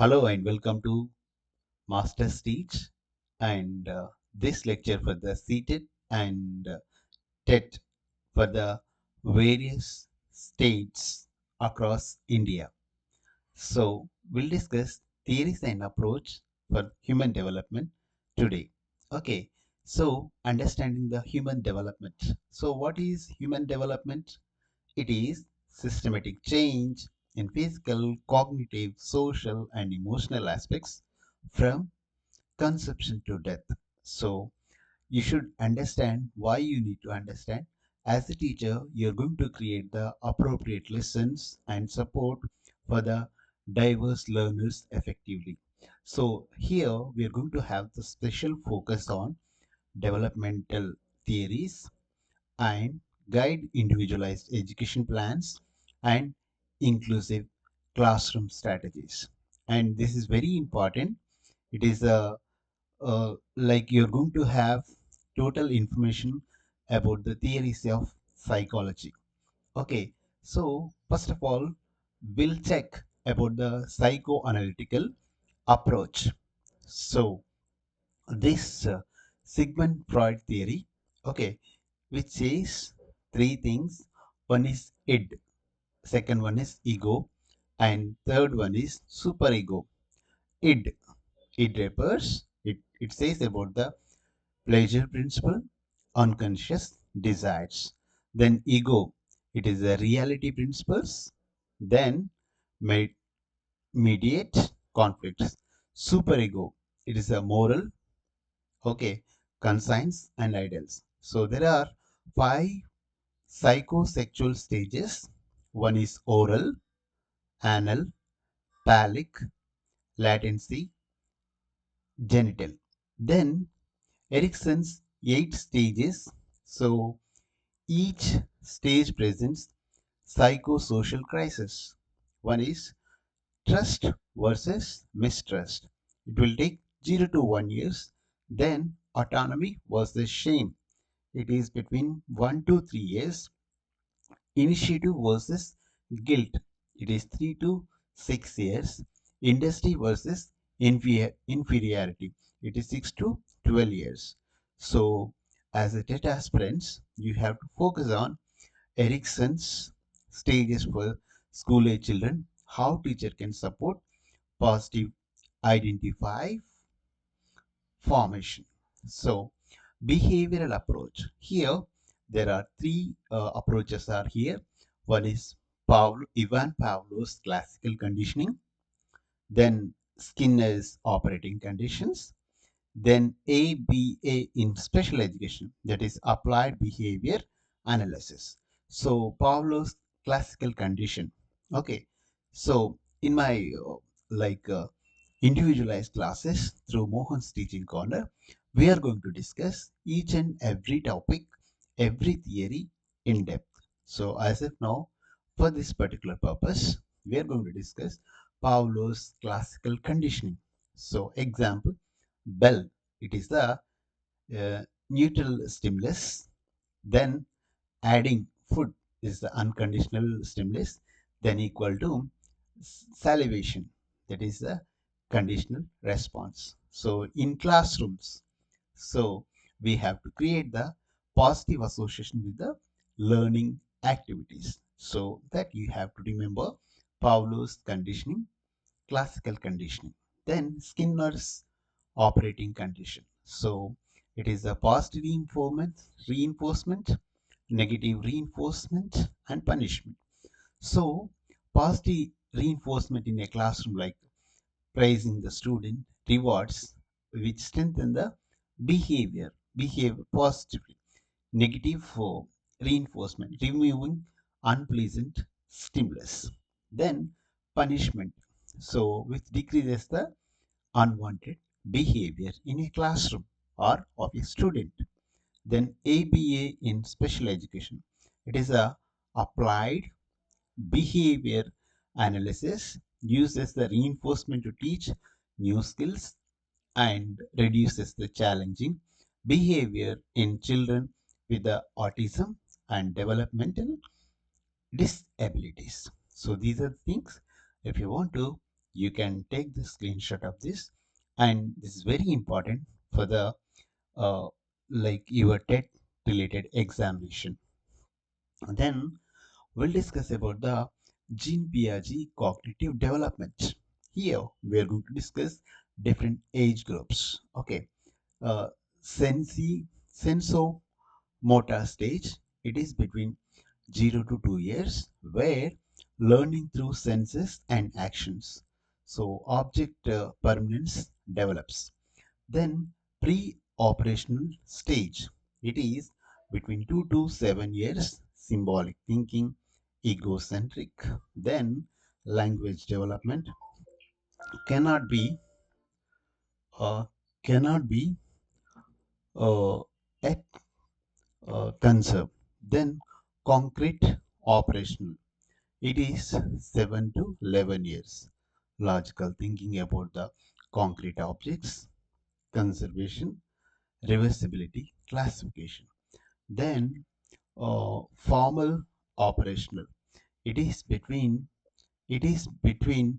Hello and welcome to Master's Teach and this lecture for the CTET and TET for the various states across India. So we'll discuss theories and approach for human development today. Okay, so understanding the human development. So what is human development? It is systematic change in physical, cognitive, social, and emotional aspects from conception to death. So, you should understand why you need to understand. As a teacher, you're going to create the appropriate lessons and support for the diverse learners effectively. So, here we are going to have the special focus on developmental theories and guide individualized education plans and inclusive classroom strategies. And this is very important. It is like you're going to have total information about the theories of psychology. Okay, so first of all, we'll check about the psychoanalytical approach. So this Sigmund Freud theory, okay, which says three things. One is id, second one is ego, and third one is superego. Id, it refers, it says about the pleasure principle, unconscious desires. Then ego, it is the reality principles. Then med- mediate conflicts. Superego, it is a moral, okay, conscience and ideals. So there are five psychosexual stages. One is oral, anal, phallic, latency, genital. Then Erikson's eight stages. So each stage presents psychosocial crisis. One is trust versus mistrust. It will take 0 to 1 years. Then autonomy versus shame. It is between 1 to 3 years. Initiative versus guilt. It is 3 to 6 years. Industry versus inferiority. It is 6 to 12 years. So, as a TET aspirants, you have to focus on Erikson's stages for school age children, how teacher can support positive identify formation. So, behavioral approach. Here, there are three approaches are here. One is Ivan Pavlov's classical conditioning, then Skinner's operating conditions, then ABA in special education, that is applied behavior analysis. So Pavlov's classical condition. Okay, so in my like individualized classes through Mohan's teaching corner, we are going to discuss each and every topic, every theory in depth. So as of now, for this particular purpose, we are going to discuss Pavlov's classical conditioning. So example, bell, it is the neutral stimulus. Then adding food is the unconditional stimulus. Then equal to salivation, that is the conditional response. So in classrooms, so we have to create the positive association with the learning activities. So that you have to remember Pavlov's conditioning, classical conditioning. Then Skinner's operating condition. So it is a positive reinforcement, negative reinforcement, and punishment. So positive reinforcement in a classroom, like praising the student, rewards, which strengthen the behave positively. Negative for reinforcement, removing unpleasant stimulus. Then punishment, so which decreases the unwanted behavior in a classroom or of a student. Then ABA in special education, it is a applied behavior analysis, uses the reinforcement to teach new skills and reduces the challenging behavior in children with the autism and developmental disabilities. So these are things, if you want to You can take the screenshot of this, and this is very important for the uh, like your TET related examination. Then we'll discuss about the Jean Piaget cognitive development. Here we are going to discuss different age groups. Okay, uh, senso motor stage. It is between 0 to 2 years, where learning through senses and actions. So object permanence develops. Then pre-operational stage. It is between 2 to 7 years, symbolic thinking, egocentric. Then language development cannot be uh, cannot be uh, at conserved. Then concrete operational. It is 7 to 11 years. Logical thinking about the concrete objects, conservation, reversibility, classification. Then formal operational. It is between it is between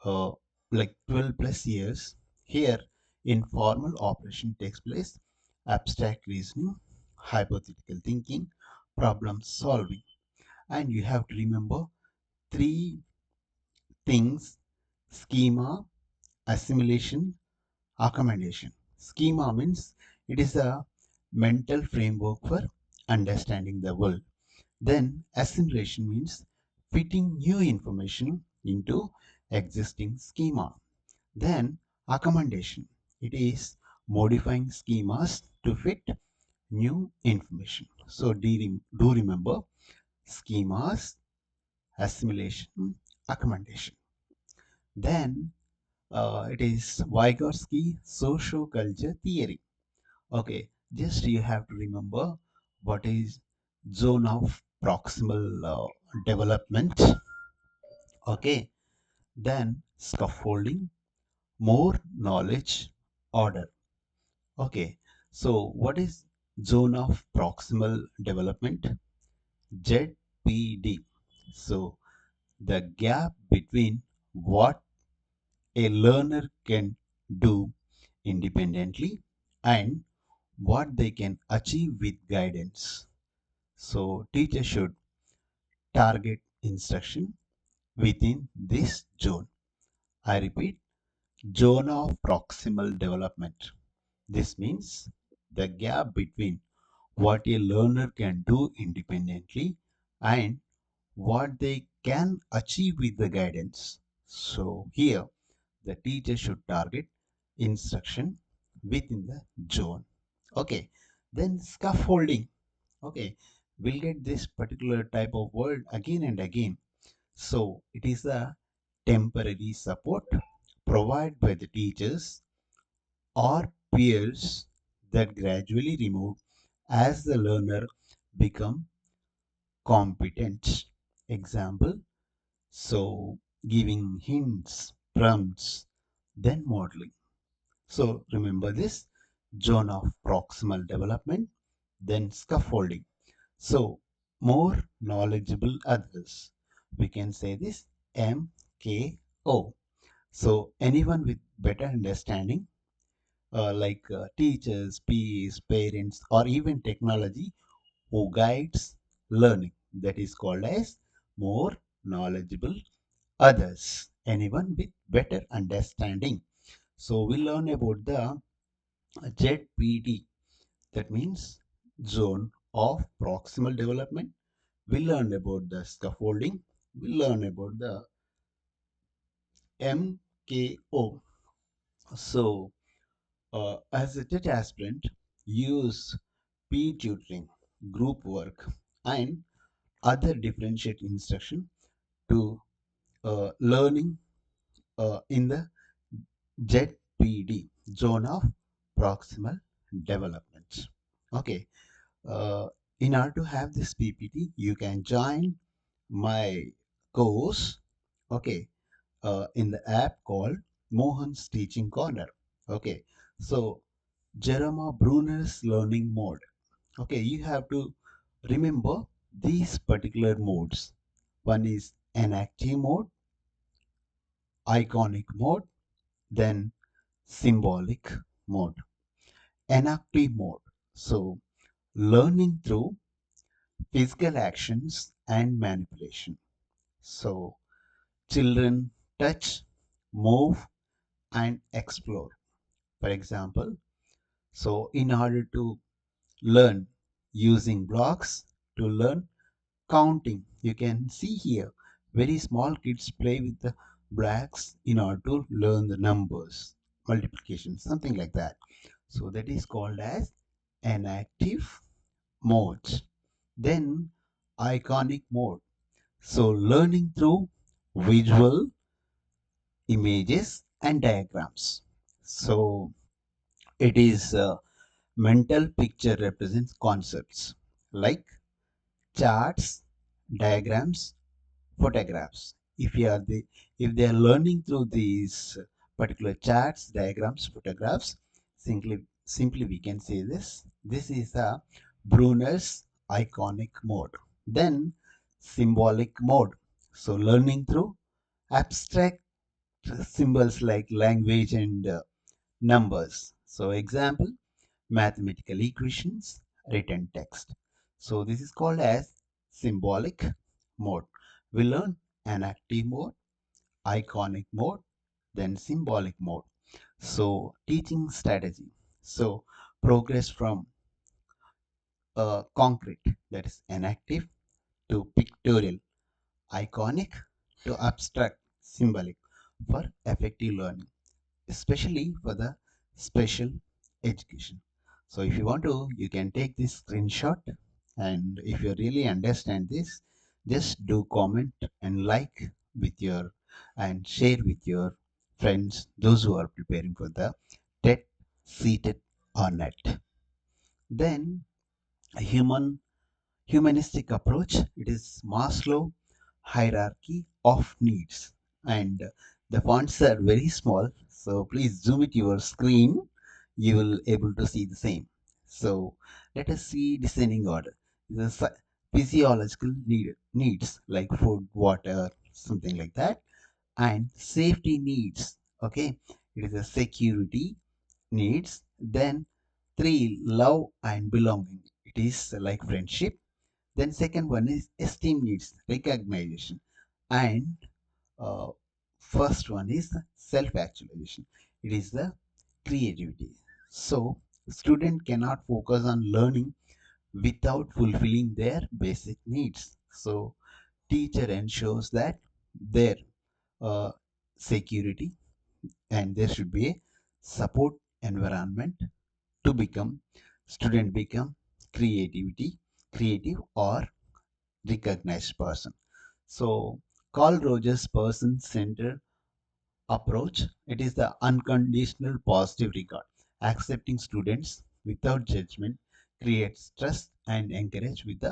uh, like 12 plus years. Here, informal operation takes place, abstract reasoning, hypothetical thinking, problem solving. And you have to remember three things: schema, assimilation, accommodation. Schema means it is a mental framework for understanding the world. Then assimilation means fitting new information into existing schema. Then accommodation. It is modifying schemas to fit new information. So do remember schemas, assimilation, accommodation. Then it is Vygotsky socio-culture theory. Okay, just you have to remember what is zone of proximal development. Okay, then scaffolding, more knowledge, order. Okay, so what is zone of proximal development? ZPD. So the gap between what a learner can do independently and what they can achieve with guidance. So teacher should target instruction within this zone. I repeat, zone of proximal development. This means the gap between what a learner can do independently and what they can achieve with the guidance. So here the teacher should target instruction within the zone. Okay, then scaffolding. Okay, we'll get this particular type of word again and again. So it is a temporary support provided by the teachers or peers that gradually remove as the learner become competent. Example, so giving hints, prompts, then modeling. So remember this: zone of proximal development, then scaffolding. So more knowledgeable others. We can say this MKO. So anyone with better understanding, teachers, peers, parents, or even technology who guides learning. That is called as more knowledgeable others. Anyone with better understanding. So we learn about the ZPD. That means zone of proximal development. We learn about the scaffolding. We learn about the MKO. So, as a TET aspirant, use peer tutoring, group work, and other differentiate instruction to learning in the ZPD, zone of proximal development. Okay, in order to have this PPT, you can join my course. Okay, in the app called Mohan's Teaching Corner. Okay, so Jeremiah Bruner's learning mode. Okay, you have to remember these particular modes. One is an active mode, iconic mode, then symbolic mode, enactive mode. So learning through physical actions and manipulation. So children touch, move, and explore. For example, so in order to learn using blocks, to learn counting, you can see here very small kids play with the blocks in order to learn the numbers, multiplication, something like that. So that is called as enactive mode. Then iconic mode. So learning through visual images and diagrams. So it is mental picture represents concepts like charts, diagrams, photographs. If they are learning through these particular charts, diagrams, photographs, simply we can say this. This is a Bruner's iconic mode. Then symbolic mode. So learning through abstract symbols like language and numbers. So example, mathematical equations, written text. So this is called as symbolic mode. We learn enactive mode, iconic mode, then symbolic mode. So teaching strategy. So progress from concrete, that is enactive, to pictorial, iconic, to abstract, symbolic for effective learning, especially for the special education. So if you want to, you can take this screenshot, and if you really understand this, just do comment and like with your and share with your friends, those who are preparing for the TET, CTET or NET. Then a humanistic approach. It is Maslow hierarchy of needs, and the fonts are very small. So please zoom it your screen. You will able to see the same. So let us see descending order. The physiological needs like food, water, something like that, and safety needs. Okay, it is a security needs. Then three, love and belonging. It is like friendship. Then second one is esteem needs, recognition, and uh, first one is self-actualization. It is the creativity. So student cannot focus on learning without fulfilling their basic needs. So teacher ensures that their uh, security, and there should be a support environment to become student become creativity creative or recognized person. So Carl Rogers' person-centered approach, it is the unconditional positive regard. Accepting students without judgment creates trust and encourage with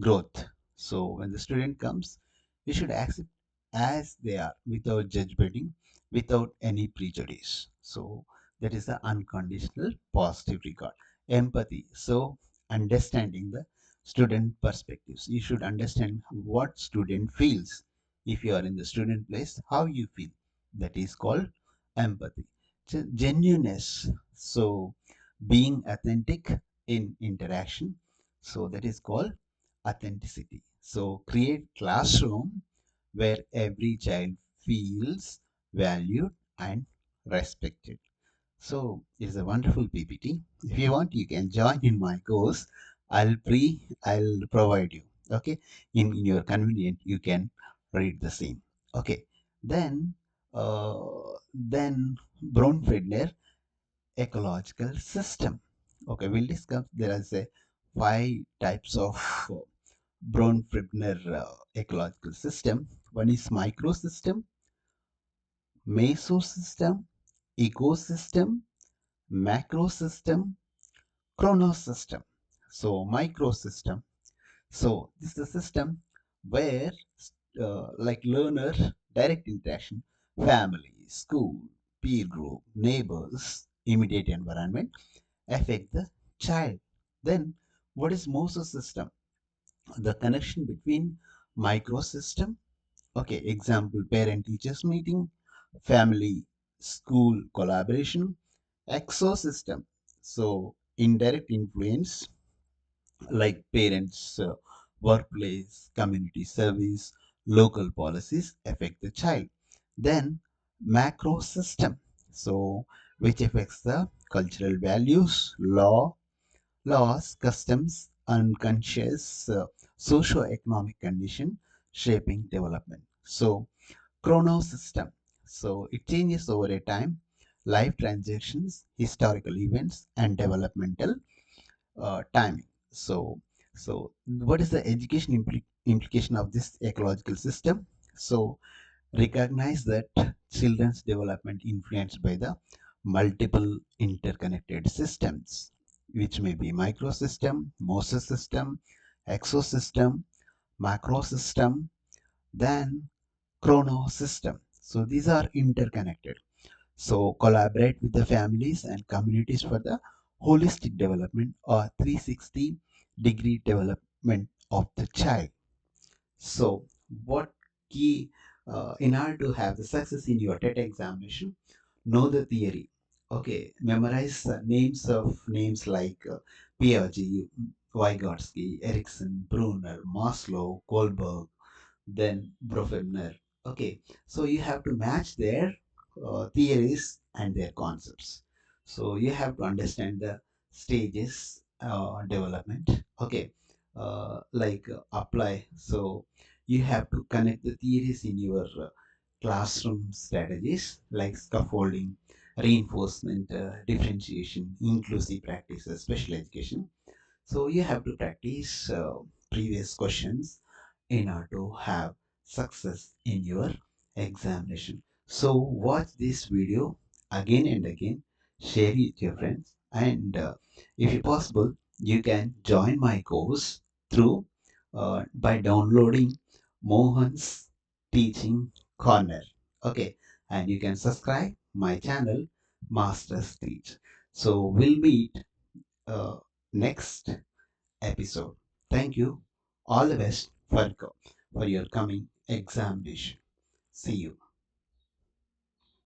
growth. So when the student comes, you should accept as they are without judging, without any prejudice. So that is the unconditional positive regard. Empathy. So understanding the student perspectives. You should understand what student feels. If you are in the student place, how you feel. That is called empathy. Genuineness. So being authentic in interaction. So that is called authenticity. So create classroom where every child feels valued and respected. So it's a wonderful PPT. If you want, you can join in my course. I'll provide you. Okay, in your convenient, you can read the same. Okay, then uh, then Braun-Friedner ecological system. Okay, we'll discuss. There is a five types of Braun-Friedner ecological system. One is microsystem, mesosystem, ecosystem, macrosystem, chronosystem. So microsystem. So this is a system where like learner direct interaction, family, school, peer group, neighbors, immediate environment affect the child. Then what is mesosystem? The connection between microsystem, Okay, example parent teachers meeting, family school collaboration, ecosystem. So, indirect influence like parents, workplace, community service, local policies affect the child. Then macro system, so which affects the cultural values, laws, customs, unconscious socio-economic condition shaping development. So chrono system, so it changes over a time, life transactions, historical events, and developmental timing. So what is the education implication of this ecological system? So recognize that children's development influenced by the multiple interconnected systems, which may be microsystem, mosystem, exosystem, macrosystem, then chronosystem. So these are interconnected. So collaborate with the families and communities for the holistic development or 360-degree development of the child. So what key in order to have the success in your TET examination, know the theory. Okay, memorize names like Piaget, Vygotsky, Erikson, Bruner, Maslow, Kohlberg, then Bruner. Okay, so you have to match their theories and their concepts. So you have to understand the stages development. Okay, apply. So you have to connect the theories in your classroom strategies like scaffolding, reinforcement, differentiation, inclusive practices, special education. So you have to practice previous questions in order to have success in your examination. So watch this video again and again, share it with your friends, and if possible, you can join my course through by downloading Mohan's Teaching Corner. Okay, and you can subscribe my channel Masters Teach. So we'll meet next episode. Thank you. All the best for your coming examination. See you.